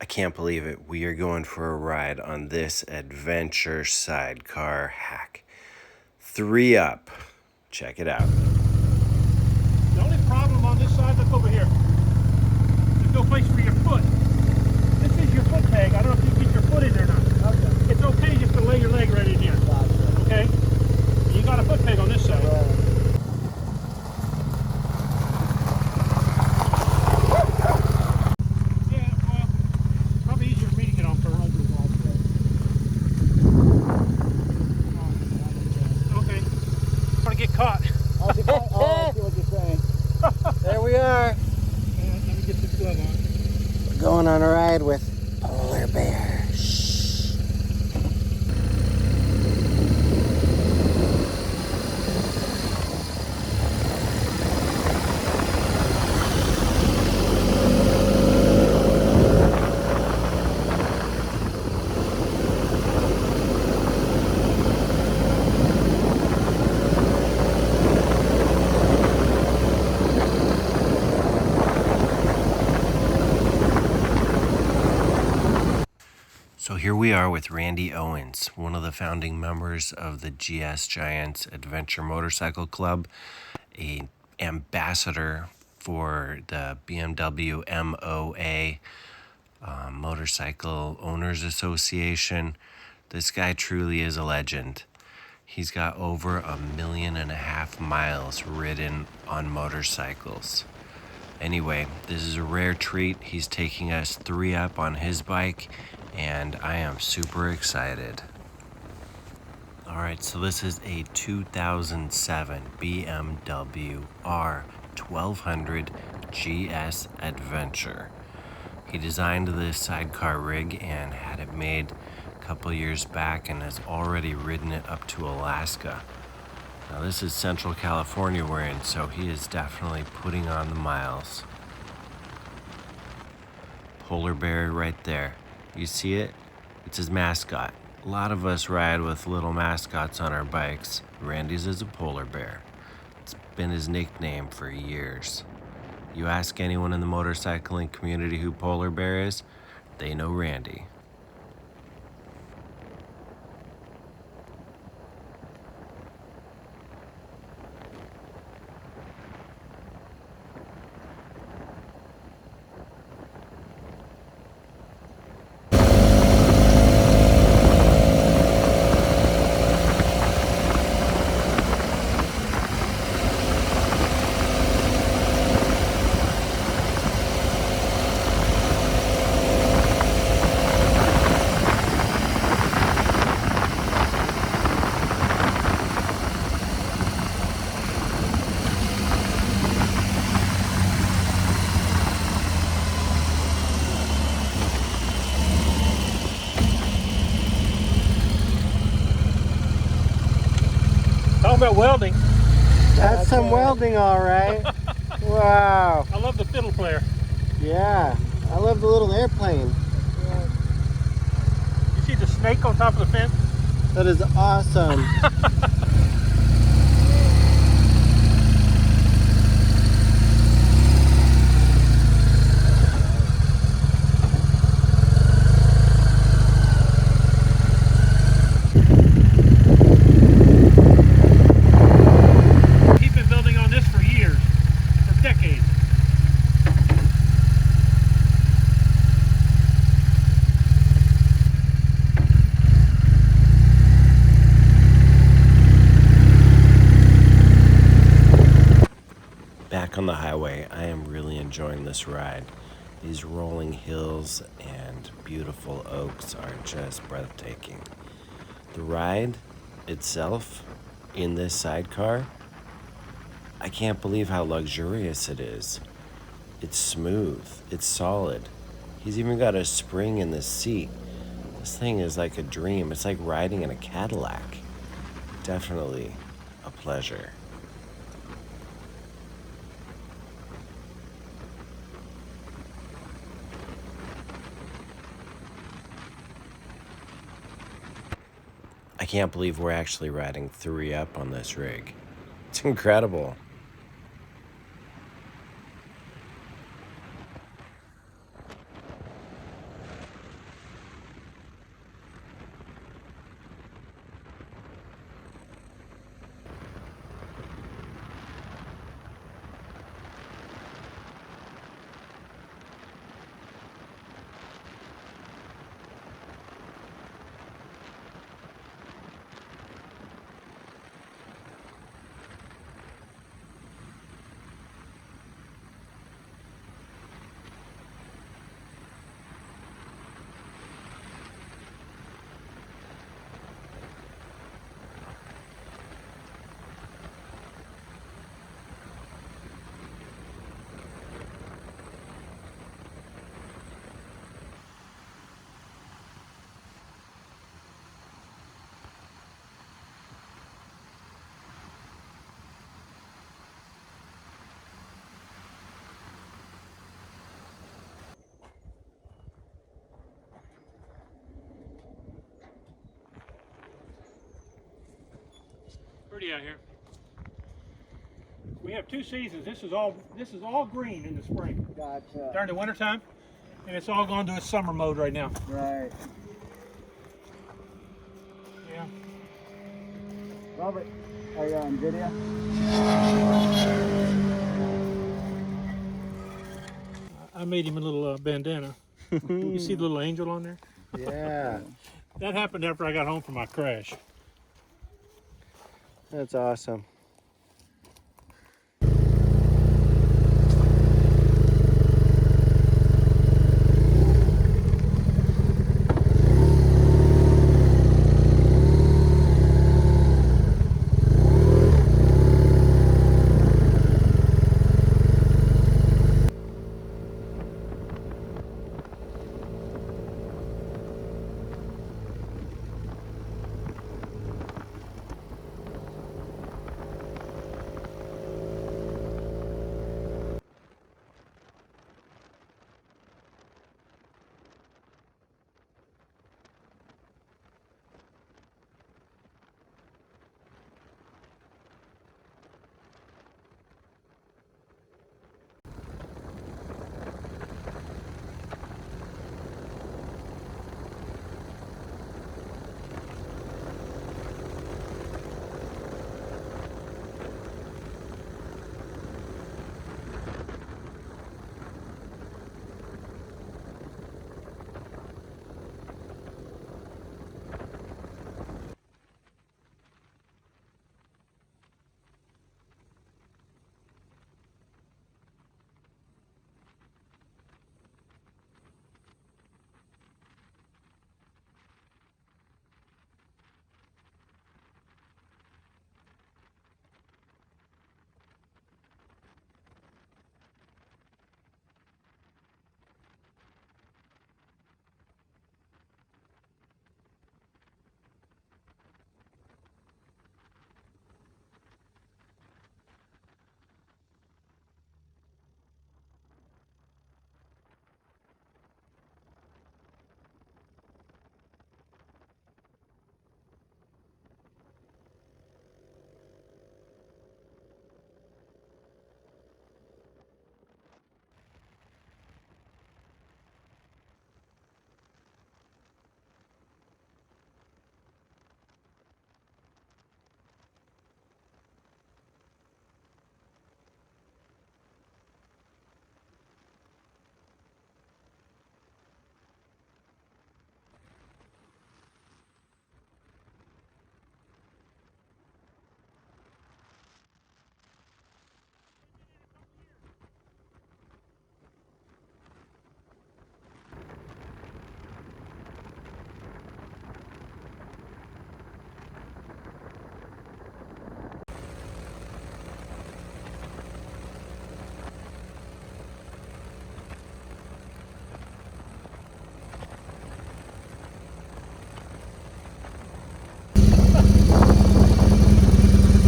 can't believe it. We are going for a ride on this Adventure Sidecar hack. 3 up. Check it out. The only problem on this side, look over here. There's no place for your foot. This is your foot peg. I don't know if you get your foot in there or not. Okay. It's okay just to lay your leg right in here. Gotcha. Okay? You got a foot peg on this side. Right. Caught. Oh, I see what you're saying. There we are. Let me get this glove on. We're going on a ride with Polar Bear. So here we are with Randy Owens, one of the founding members of the GS Giants Adventure Motorcycle Club, an ambassador for the BMW MOA Motorcycle Owners Association. This guy truly is a legend. He's got over 1.5 million miles ridden on motorcycles. Anyway, this is a rare treat. He's taking us 3 up on his bike, and I am super excited. Alright, so this is a 2007 BMW R1200 GS Adventure. He designed this sidecar rig and had it made a couple years back and has already ridden it up to Alaska. Now this is Central California we're in, so he is definitely putting on the miles. Polar Bear right there. You see it? It's his mascot. A lot of us ride with little mascots on our bikes. Randy's is a polar bear. It's been his nickname for years. You ask anyone in the motorcycling community who Polar Bear is, they know Randy. Talking about welding. That's some welding, all right. Wow. I love the fiddle player. Yeah. I love the little airplane. You see the snake on top of the fence? That is awesome. Back on the highway, I am really enjoying this ride. These rolling hills and beautiful oaks are just breathtaking. The ride itself in this sidecar, I can't believe how luxurious it is. It's smooth, it's solid. He's even got a spring in the seat. This thing is like a dream. It's like riding in a Cadillac. Definitely a pleasure. I can't believe we're actually riding 3 up on this rig. It's incredible. windy out here. We have 2 seasons. This is all green in the spring. Gotcha. During the wintertime, and it's all gone to its summer mode right now. Right. Yeah. Robert, are you on video? I made him a little bandana. You see the little angel on there? Yeah. That happened after I got home from my crash. That's awesome.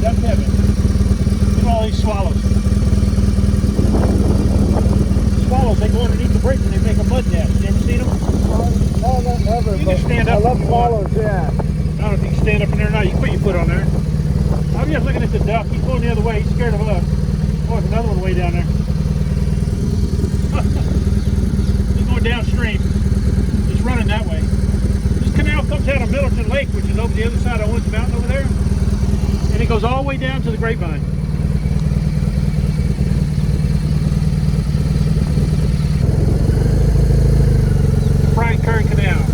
That's heavy. Look at all these swallows. Swallows, they go underneath the bridge and they make a mud nest. You ever seen them? No, not never. You but can stand up I love if you want. swallows, yeah. I don't know if you can stand up in there or not. You can put your foot on there. I'm just looking at the duck. He's going the other way. He's scared of us. Oh, there's another one way down there. He's going downstream. He's running that way. This canal comes out of Middleton Lake, which is over the other side of Owens Mountain over there. And it goes all the way down to the Grapevine. Brian Curry Canal.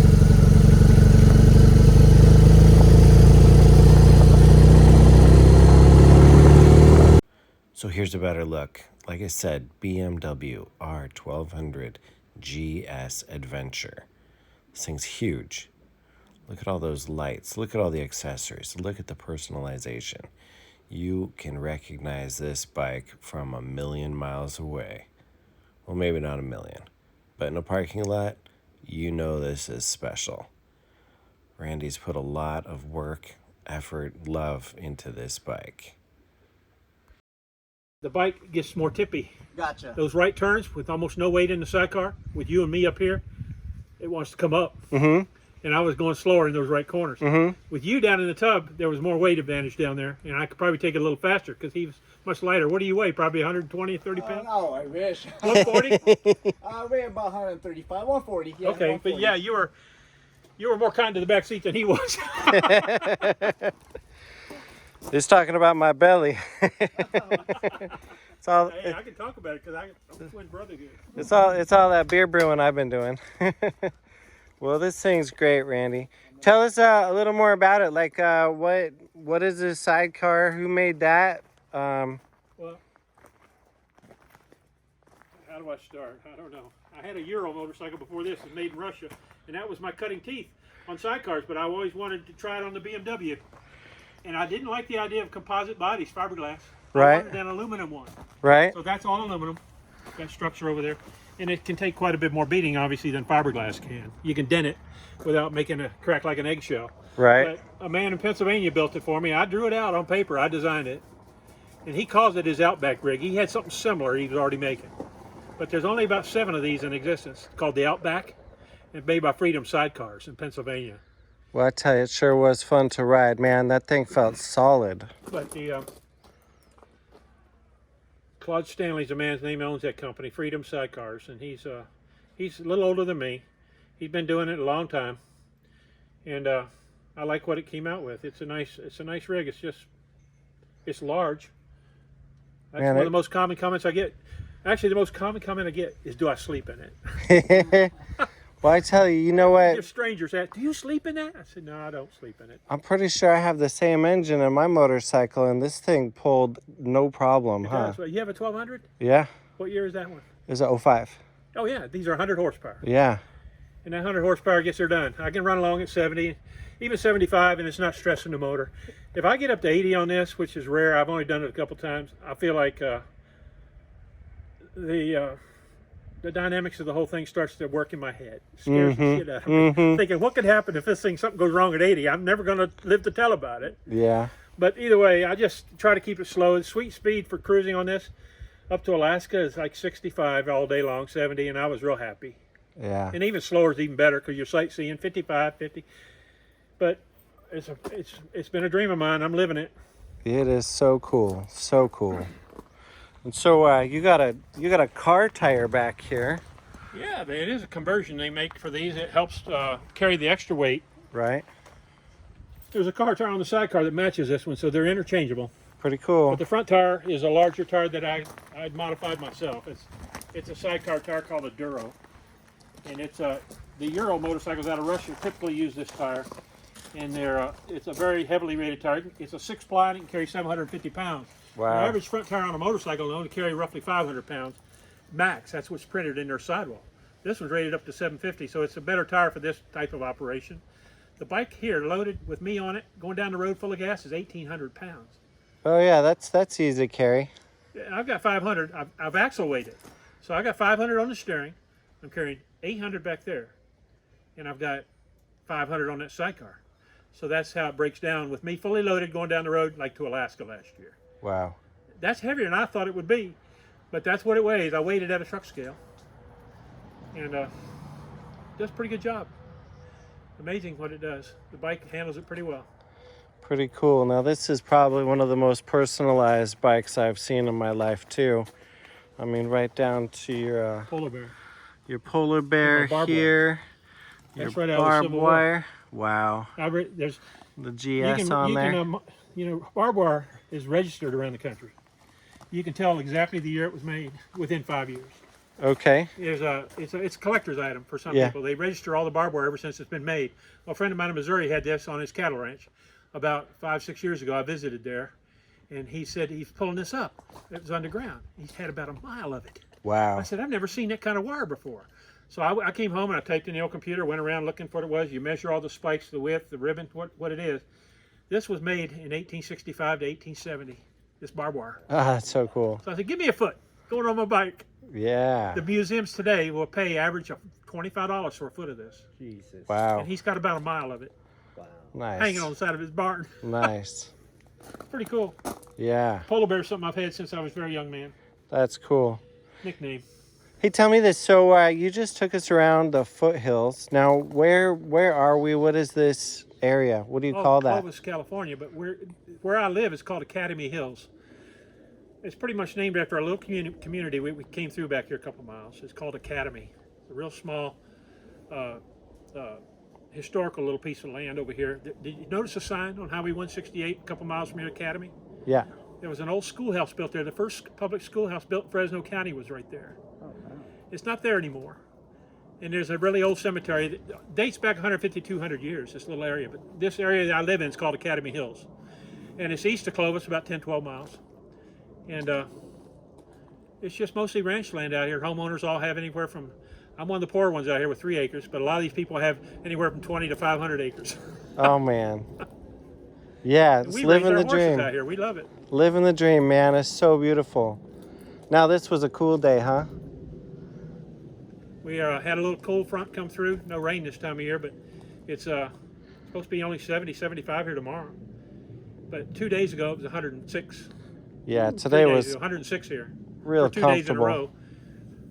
So here's a better look. Like I said, BMW R1200 GS Adventure. This thing's huge. Look at all those lights. Look at all the accessories. Look at the personalization. You can recognize this bike from a million miles away. Well, maybe not a million, but in a parking lot, you know this is special. Randy's put a lot of work, effort, love into this bike. The bike gets more tippy. Gotcha. Those right turns with almost no weight in the sidecar, with you and me up here, it wants to come up. Mm-hmm. and I was going slower in those right corners. With you down in the tub, there was more weight advantage down there, and I could probably take it a little faster because he was much lighter. What do you weigh? Probably 120, 30 pounds? No, I wish. 140? I weigh about 135, 140. Yeah, Okay, 140. but yeah, you were more kind to the back seat than he was. He's talking about my belly. It's all. Hey, I can talk about it because I'm a twin brother here. It's all that beer brewing I've been doing. Well, this thing's great, Randy. Tell us a little more about it. Like, what is this sidecar? Who made that? Well, how do I start? I don't know. I had a Euro motorcycle before this. It was made in Russia, and that was my cutting teeth on sidecars. But I always wanted to try it on the BMW, and I didn't like the idea of composite bodies, fiberglass. Right. I wanted an aluminum one. Right. So that's all aluminum. That structure over there, and it can take quite a bit more beating, obviously, than fiberglass can. You can dent it without making a crack like an eggshell. Right. But a man in Pennsylvania built it for me. I drew it out on paper. I designed it, and he calls it his Outback rig. He had something similar he was already making, but there's only about 7 of these in existence, called the Outback, and made by Freedom Sidecars in Pennsylvania. Well, I tell you, it sure was fun to ride, man. That thing felt solid. But the Claude Stanley's the man's name, owns that company, Freedom Sidecars, and he's a little older than me. He's been doing it a long time, and I like what it came out with. It's a nice rig. It's large. That's Man, one of the most common comments I get. Actually, the most common comment I get is, "Do I sleep in it?" Well, I tell you, you know what? If strangers ask, "Do you sleep in that?" I said, "No, I don't sleep in it." I'm pretty sure I have the same engine in my motorcycle, and this thing pulled no problem, huh? So you have a 1200? Yeah. What year is that one? It's a 05. Oh yeah, these are 100 horsepower. Yeah. And that 100 horsepower gets her done. I can run along at 70, even 75, and it's not stressing the motor. If I get up to 80 on this, which is rare, I've only done it a couple times, I feel like the dynamics of the whole thing starts to work in my head. It scares the shit out of me. Thinking, what could happen if something goes wrong at 80? I'm never going to live to tell about it. Yeah. But either way, I just try to keep it slow. The sweet speed for cruising on this up to Alaska is like 65 all day long, 70, and I was real happy. Yeah. And even slower is even better because you're sightseeing 55, 50. But it's been a dream of mine. I'm living it. It is so cool. So cool. And so you got a car tire back here, Yeah, it is a conversion they make for these. It helps carry the extra weight. right? There's a car tire on the sidecar that matches this one, so they're interchangeable. Pretty cool. But the front tire is a larger tire that I'd modified myself. It's a sidecar tire called a Duro, and it's the Euro motorcycles out of Russia typically use this tire, and it's a very heavily rated tire. It's a 6-ply and it can carry 750 pounds. Wow. The average front tire on a motorcycle will only carry roughly 500 pounds max. That's what's printed in their sidewall. This one's rated up to 750, so it's a better tire for this type of operation. The bike here, loaded with me on it, going down the road full of gas, is 1,800 pounds. Oh yeah, that's easy to carry. I've got 500. I've axle weighted, so I got 500 on the steering. I'm carrying 800 back there, and I've got 500 on that sidecar. So that's how it breaks down with me fully loaded going down the road, like to Alaska last year. Wow. That's heavier than I thought it would be, but that's what it weighs. I weighed it at a truck scale, and does a pretty good job. Amazing what it does. The bike handles it pretty well. Pretty cool. Now this is probably one of the most personalized bikes I've seen in my life too. I mean, right down to your Polar bear. your polar bear barbed here. That's Your right out of the barbed Civil War. wire. Wow. There's The GS on there. barbed wire is registered around the country. You can tell exactly the year it was made within 5 years. Okay. It's a collector's item for some Yeah. people. They register all the barbed wire ever since it's been made. Well, a friend of mine in Missouri had this on his cattle ranch about 5-6 years ago. I visited there, and he said he's pulling this up. It was underground. He's had about a mile of it. Wow. I said, I've never seen that kind of wire before. So I came home and I typed in the old computer, went around looking for what it was. You measure all the spikes, the width, the ribbon, what it is. This was made in 1865 to 1870, this barbed wire. Ah, that's so cool. So I said, give me a foot, going on my bike. Yeah. The museums today will pay average of $25 for a foot of this. Jesus. Wow. And he's got about a mile of it Nice. hanging on the side of his barn. Nice. Pretty cool. Yeah. Polar bear is something I've had since I was a very young man. That's cool. Nickname. Hey, tell me this. So you just took us around the foothills. Now, where are we? What is this area? What do you call that? Clovis, California, but where I live is called Academy Hills. It's pretty much named after a little community we came through back here a couple miles. It's called Academy. It's a real small, historical little piece of land over here. Did you notice a sign on Highway 168 a couple miles from your Academy? Yeah. There was an old schoolhouse built there. The first public schoolhouse built in Fresno County was right there. Oh, wow. It's not there anymore. And there's a really old cemetery that dates back 150, 200 years, this little area. But this area that I live in is called Academy Hills. And it's east of Clovis, about 10, 12 miles. And it's just mostly ranch land out here. Homeowners all have anywhere from, I'm one of the poor ones out here with 3 acres, but a lot of these people have anywhere from 20 to 500 acres. Oh, man. Yeah, it's living the dream. Out here. We love it. Living the dream, man. It's so beautiful. Now, this was a cool day, huh? We had a little cold front come through. No rain this time of year, but it's supposed to be only 70, 75 here tomorrow. But 2 days ago, it was 106. Yeah, today was 106 here. Real for 2 comfortable. days in a row.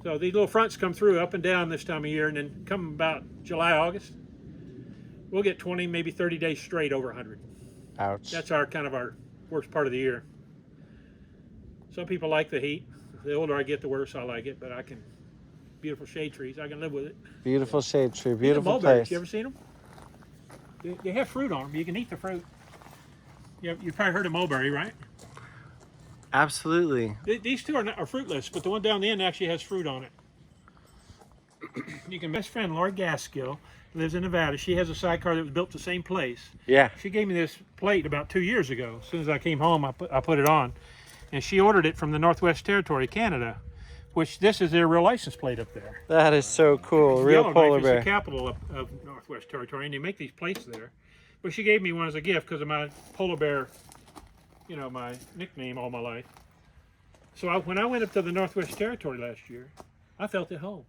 So these little fronts come through up and down this time of year, and then come about July, August, we'll get 20, maybe 30 days straight over 100. Ouch. That's our worst part of the year. Some people like the heat. The older I get, the worse I like it, but beautiful shade trees, I can live with it. Beautiful shade tree, beautiful mulberries, place. you ever seen them? They have fruit on them. You can eat the fruit. You've probably heard of mulberry, right? Absolutely. These two are fruitless, but the one down the end actually has fruit on it. You can. Best friend Lori Gaskill lives in Nevada. She has a sidecar that was built the same place. Yeah. She gave me this plate about 2 years ago. As soon as I came home, I put it on, and she ordered it from the Northwest Territory, Canada, which this is their real license plate up there. That is so cool. Real polar bear. It's the capital of Northwest Territory, and they make these plates there. But she gave me one as a gift because of my polar bear, my nickname all my life. So when I went up to the Northwest Territory last year, I felt at home.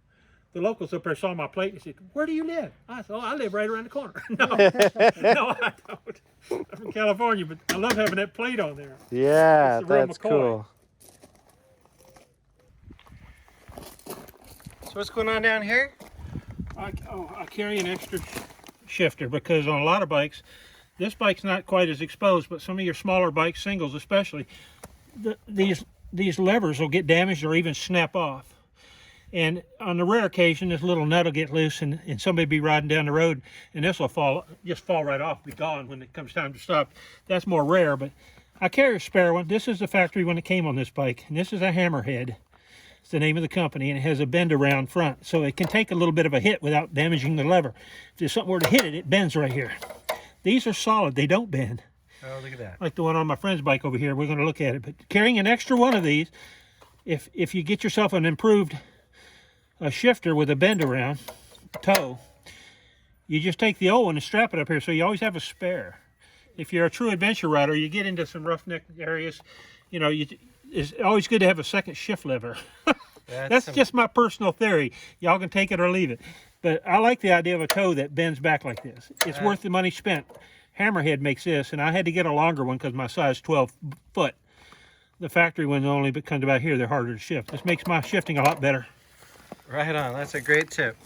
The locals up there saw my plate and said, "Where do you live?" I said, "Oh, I live right around the corner." No, I don't. I'm from California, but I love having that plate on there. Yeah, that's cool. So what's going on down here? I carry an extra shifter because on a lot of bikes, this bike's not quite as exposed, but some of your smaller bikes, singles especially, these levers will get damaged or even snap off. And on the rare occasion, this little nut will get loose and somebody be riding down the road and this will just fall right off, be gone when it comes time to stop. That's more rare, but I carry a spare one. This is the factory one that came on this bike, and this is a Hammerhead. It's the name of the company, and it has a bend around front, so it can take a little bit of a hit without damaging the lever. If there's something were to hit it, it bends right here. These are solid, they don't bend. Oh, look at that. Like the one on my friend's bike over here, we're going to look at it. But carrying an extra one of these, if you get yourself an improved shifter with a bend around toe, you just take the old one and strap it up here, so you always have a spare. If you're a true adventure rider, you get into some roughneck areas, it's always good to have a second shift lever. That's just my personal theory. Y'all can take it or leave it. But I like the idea of a toe that bends back like this. It's worth the money spent. Hammerhead makes this, and I had to get a longer one because my size 12 foot. The factory ones only comes about here. They're harder to shift. This makes my shifting a lot better. Right on. That's a great tip.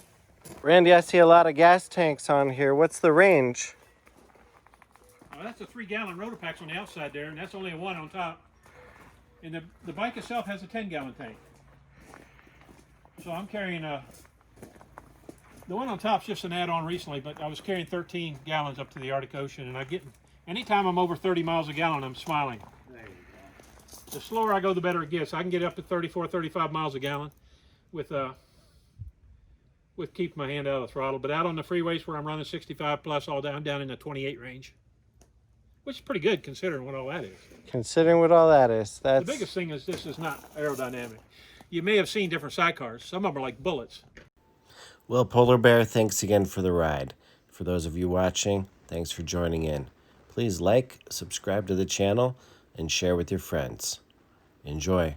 Randy, I see a lot of gas tanks on here. What's the range? That's a 3-gallon Rotopacks on the outside there, and that's only a 1 on top. And the bike itself has a 10-gallon tank. So I'm carrying the one on top's just an add-on recently, but I was carrying 13 gallons up to the Arctic Ocean, and anytime I'm over 30 miles a gallon, I'm smiling. There you go. The slower I go, the better it gets. I can get up to 34, 35 miles a gallon with keeping my hand out of the throttle. But out on the freeways where I'm running 65 plus, all down in the 28 range, which is pretty good considering what all that is. Considering what all that is, that's the biggest thing is this is not aerodynamic. You may have seen different sidecars. Some of them are like bullets. Well, Polar Bear, thanks again for the ride. For those of you watching, thanks for joining in. Please like, subscribe to the channel, and share with your friends. Enjoy.